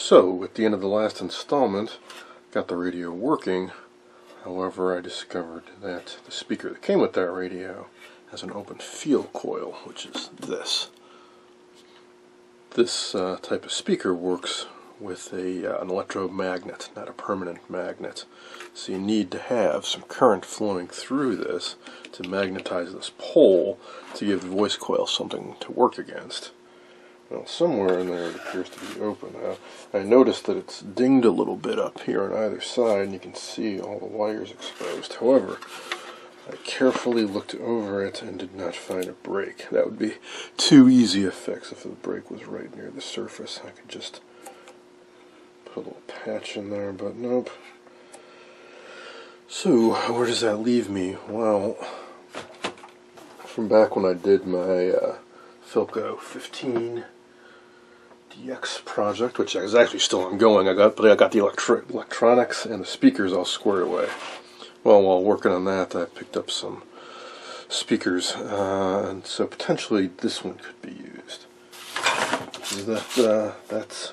So, at the end of the last installment, got the radio working. However, I discovered that the speaker that came with that radio has an open field coil, which is this. This type of speaker works with an electromagnet, not a permanent magnet. So you need to have some current flowing through this to magnetize this pole to give the voice coil something to work against. Well, somewhere in there it appears to be open. I noticed that it's dinged a little bit up here on either side, and you can see all the wires exposed. However, I carefully looked over it and did not find a break. That would be too easy a fix if the break was right near the surface. I could just put a little patch in there, but nope. So, where does that leave me? Well, from back when I did my Philco 15 DX project, which is actually still ongoing, I got the electronics and the speakers all squared away. Well, while working on that, I picked up some speakers, and so potentially this one could be used. That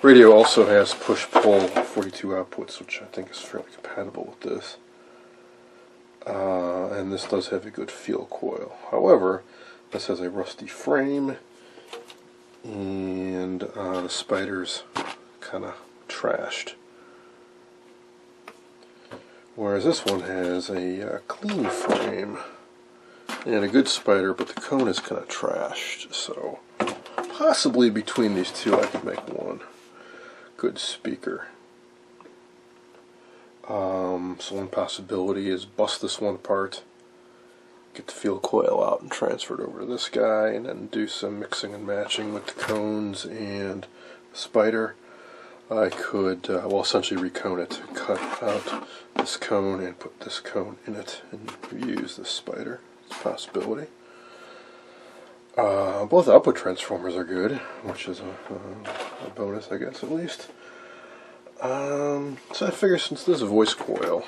radio also has push-pull 42 outputs, which I think is fairly compatible with this. And this does have a good field coil. However, this has a rusty frame, and the spider's kind of trashed. Whereas this one has a clean frame and a good spider, but the cone is kind of trashed. So possibly between these two I could make one good speaker. So one possibility is bust this one apart, get the field coil out and transfer it over to this guy, and then do some mixing and matching with the cones and the spider. I could, well, essentially recone it, cut out this cone and put this cone in it and reuse this spider. It's a possibility. Both output transformers are good, which is a bonus, I guess, at least. So I figure since this voice coil,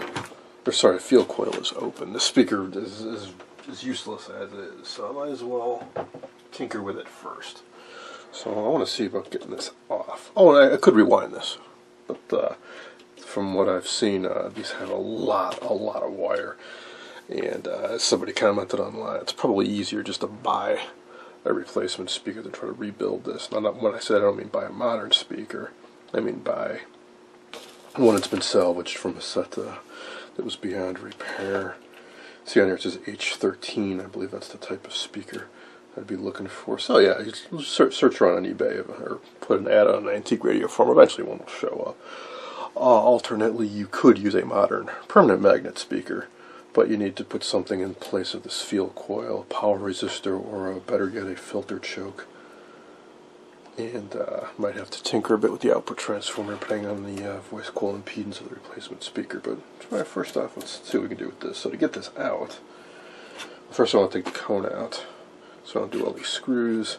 or sorry, field coil is open, this speaker is useless as is, so I might as well tinker with it first. So I want to see about getting this off. Oh, and I could rewind this, but from what I've seen, these have a lot of wire. And as somebody commented online, it's probably easier just to buy a replacement speaker than try to rebuild this. Now, when I say I don't mean buy a modern speaker, I mean buy one that's been salvaged from a set that was beyond repair. See on here it says H13, I believe that's the type of speaker I'd be looking for. So yeah, you search around on eBay or put an ad on an antique radio forum. Eventually one will show up. Alternately, you could use a modern permanent magnet speaker, but you need to put something in place of this field coil, power resistor, or better yet, a filter choke. And might have to tinker a bit with the output transformer depending on the voice coil impedance of the replacement speaker. But first off, let's see what we can do with this. So to get this out, first I want to take the cone out. So I'll do all these screws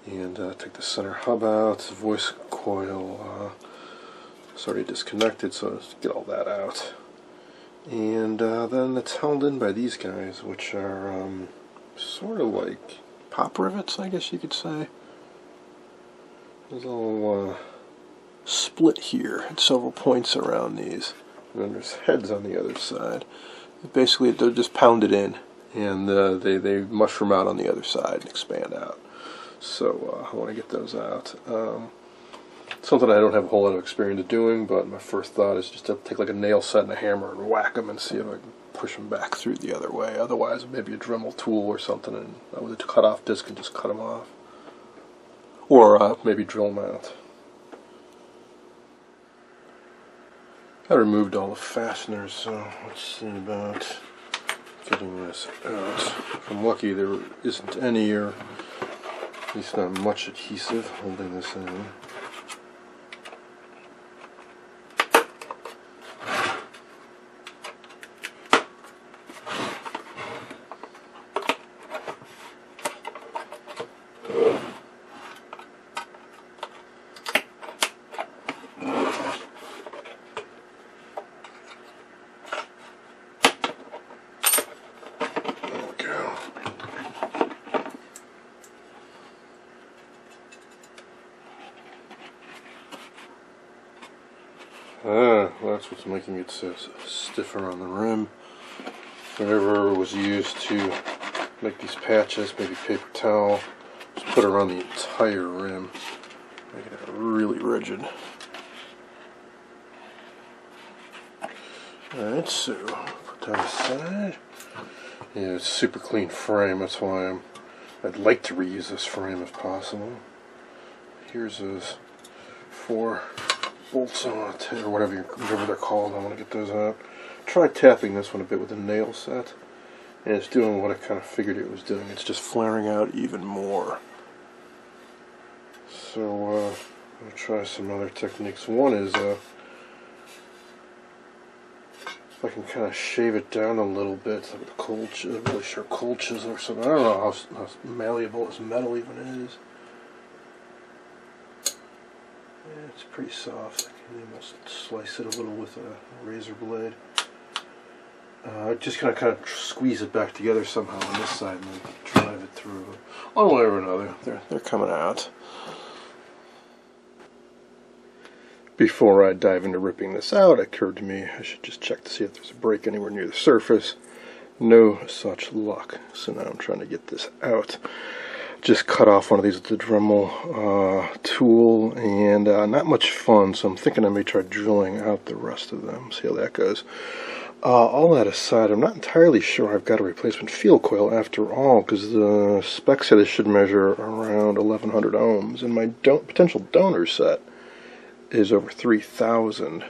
and take the center hub out. The voice coil is already disconnected, so let's get all that out. And then it's held in by these guys, which are sort of like pop rivets, I guess you could say. There's a little split here at several points around these, and then there's heads on the other side. Basically, they're just pounded in, and they mushroom out on the other side and expand out. So I want to get those out. Something I don't have a whole lot of experience doing, but my first thought is just to take like a nail set and a hammer and whack them and see if I can push them back through the other way. Otherwise, maybe a Dremel tool or something, and with a cut-off disc and just cut them off. Or maybe drill them out. I removed all the fasteners, so let's see about getting this out. If I'm lucky, there isn't any, or at least not much adhesive holding this in. That's what's making it so stiffer on the rim. Whatever was used to make these patches, maybe paper towel, just put it around the entire rim, making it really rigid. Alright, so put that aside. Yeah, it's a super clean frame, that's why I'd like to reuse this frame if possible. Here's those 4 bolts on it, or whatever they're called. I want to get those out. Try tapping this one a bit with a nail set, and it's doing what I kind of figured it was doing. It's just flaring out even more. So I'll try some other techniques. One is if I can kind of shave it down a little bit with a cold chisel, really sharp cold chisel or something. I don't know how malleable this metal even is. Yeah, it's pretty soft. I can almost slice it a little with a razor blade. Just kind of squeeze it back together somehow on this side and then drive it through. One way or another, they're coming out. Before I dive into ripping this out, it occurred to me I should just check to see if there's a break anywhere near the surface. No such luck. So now I'm trying to get this out. Just cut off one of these with the Dremel tool, and not much fun, so I'm thinking I may try drilling out the rest of them, see how that goes. All that aside, I'm not entirely sure I've got a replacement field coil after all, because the spec said it should measure around 1100 ohms, and my potential donor set is over 3000.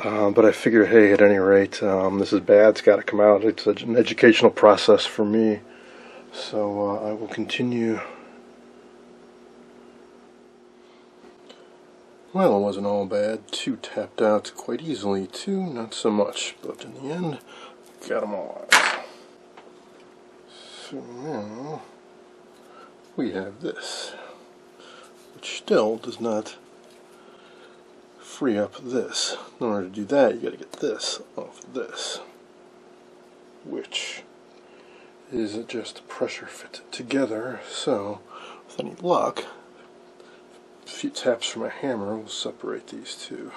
But I figured, hey, at any rate, this is bad, it's got to come out. It's an educational process for me. So I will continue. Well, it wasn't all bad. 2 tapped out quite easily, 2 not so much, but in the end, got them all out. So now we have this, which still does not free up this. In order to do that, you got to get this off this, which is just a pressure fit together. So with any luck, a few taps from a hammer will separate these two.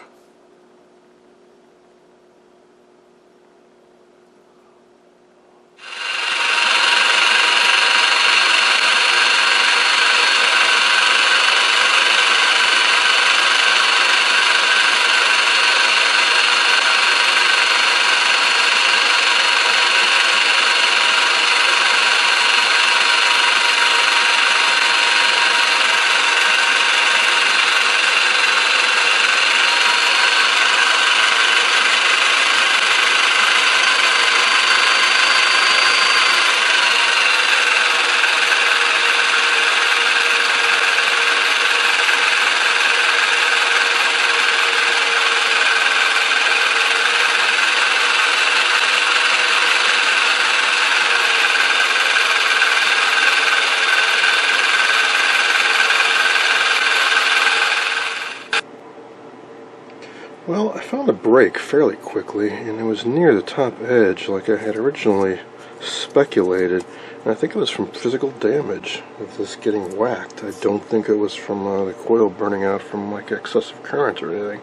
Well, I found a break fairly quickly, and it was near the top edge like I had originally speculated, and I think it was from physical damage of this getting whacked. I don't think it was from the coil burning out from like excessive current or anything.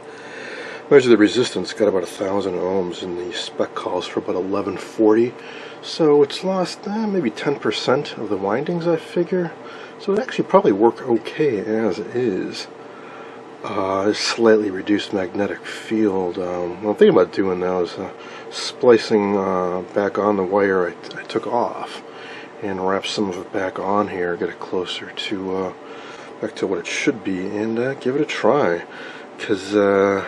Measure the resistance, got about 1000 ohms, and the spec calls for about 1140, so it's lost maybe 10% of the windings, I figure. So it actually probably work okay as is. Slightly reduced magnetic field. What I'm thinking about doing now is splicing back on the wire I took off and wrap some of it back on here, get it closer to back to what it should be, and give it a try, because I'm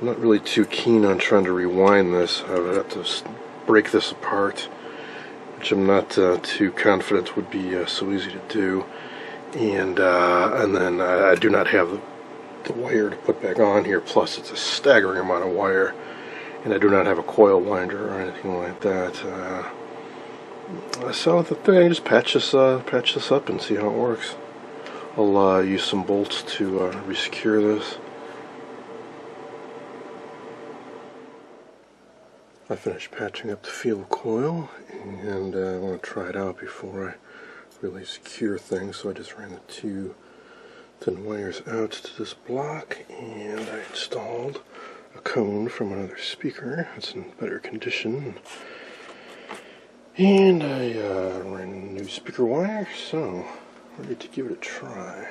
not really too keen on trying to rewind this. I would have to break this apart, which I'm not too confident would be so easy to do, and then I do not have the wire to put back on here, plus it's a staggering amount of wire, and I do not have a coil winder or anything like that. So the thing, just patch this up and see how it works. I'll use some bolts to resecure this. I finished patching up the field coil, and I want to try it out before I really secure things, so I just ran the 2 Then wires out to this block, and I installed a cone from another speaker. It's in better condition. And I ran a new speaker wire, so ready to give it a try.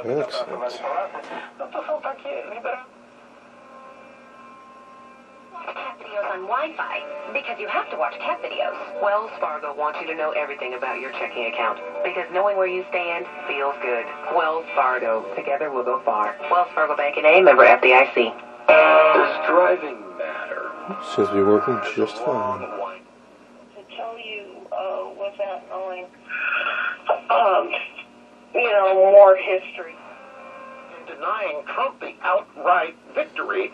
Excellent. Cat videos on Wi-Fi because you have to watch cat videos. Wells Fargo wants you to know everything about your checking account because knowing where you stand feels good. Wells Fargo. Together we'll go far. Wells Fargo Bank and A, member FDIC. Does driving matter? Seems to be working just fine. To tell you without knowing, more history. In denying Trump the outright victory.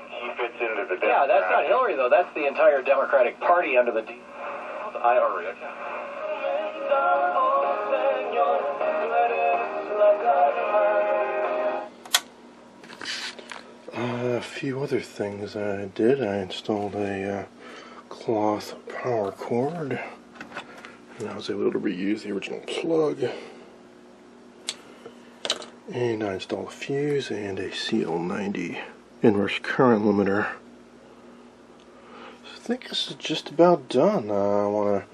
He fits into the Yeah, that's not Hillary, though. That's the entire Democratic Party under the IRA account. A few other things I did. I installed a cloth power cord, and I was able to reuse the original plug. And I installed a fuse and a CL90 inverse current limiter. So I think this is just about done. I want to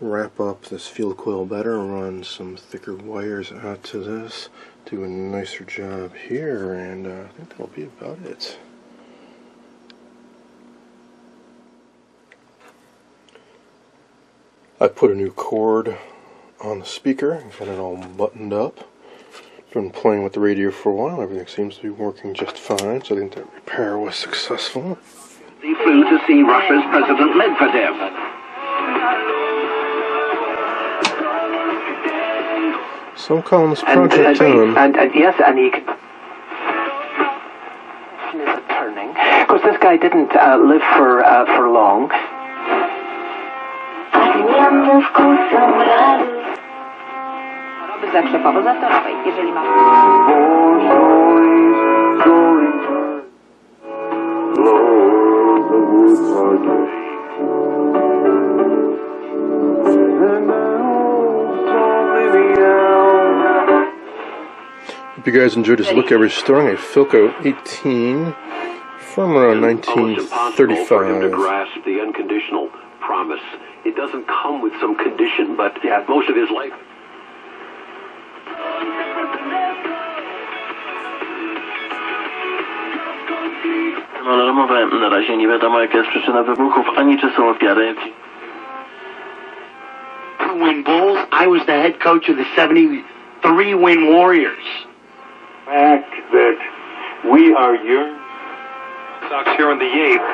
wrap up this field coil better, run some thicker wires out to this, do a nicer job here, and I think that'll be about it. I put a new cord on the speaker and got it all buttoned up. Been playing with the radio for a while. Everything seems to be working just fine, so I think that repair was successful. He flew to see Russia's President Medvedev. So I'm calling this project done. Yes, and he is turning because this guy didn't live for long. Zakrzepała zatorowej, jeżeli masz... Hope you guys enjoyed this look at restoring a Philco 18 from around 1935. For him to grasp the unconditional promise. It doesn't come with some condition, but most of his life... Alarmowe na razie nie wiadomo jaka jest przyczyna wybuchów, ani czy są ofiary. Win Bulls, I was the head coach of the 73 Win Warriors. Fact that we are your Sox here in the 8th.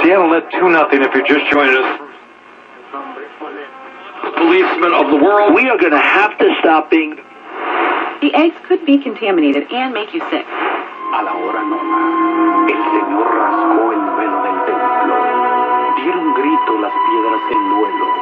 Seattle led 2-0 if you're just joining us. The policemen of the world. We are going to have to stop being... The eggs could be contaminated and make you sick. A la hora nona, el Señor rasgó el velo del templo. Dieron grito las piedras en duelo.